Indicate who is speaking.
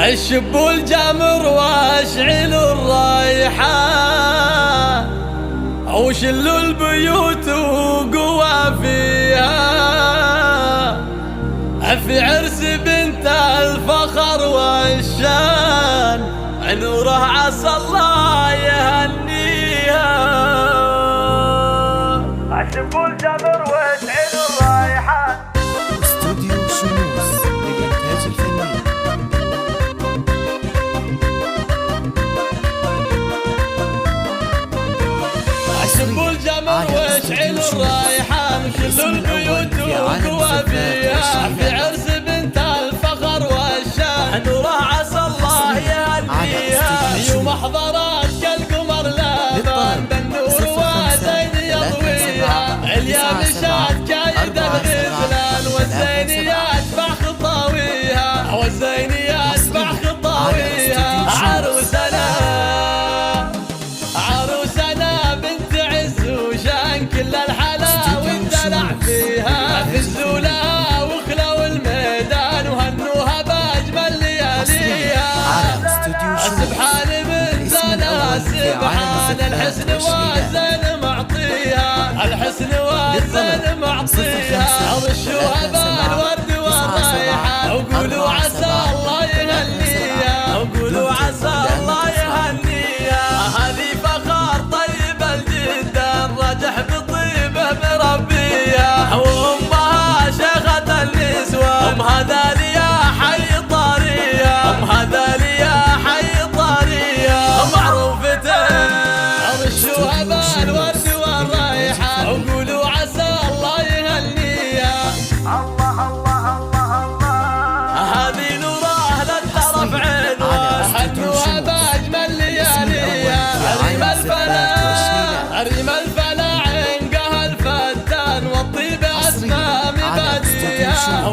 Speaker 1: الشبوا الجمر واشعلوا الريحان وشلوا البيوت وقوى فيها في عرس بنت الفخر والشان نوره عسى الله يهنيها. الشبوا الجمر واشعلوا الريحان.
Speaker 2: استوديو شموس للإنتاج الفني.
Speaker 1: شبوا الجمر واشعلوا الريحان وشلوا البيوت وقوى فيها في عرس بنت الفخر والشان نوره عسى الله يهنيها. يوم حضرت كالقمر لابان بالنور والزين يضويها اليامشات كايد الغزلان والزين يتبع خطاويها والزين يتبع خطاويها. عروسنا بنت عز وشان كل الحلا والدلع فيها فزوا لها وخلوا الميدان وهنوها باجمل لياليها. سبحان من زنا سبحان الحسن والزين معطيها الحسن والزين معطيها. رشوها بالورد والريحان وقولوا عسى الله يهنيها وقولوا عسى الله يهنيها. هذه فخر طيب الجدان رجح بطيبه مربيها وامها شيخة النسوان امها ذالي يا حي طاريها امها ذالي يا حي طاريها معروفتين. رشوها بالورد والريحان وقولوا عسى الله يهنيها. الله الله الله الله هذه نوره للطرف عنوان حنوها باجمل لياليها. ريم الفلا عنقها الفتان والطيب اسمى مباديها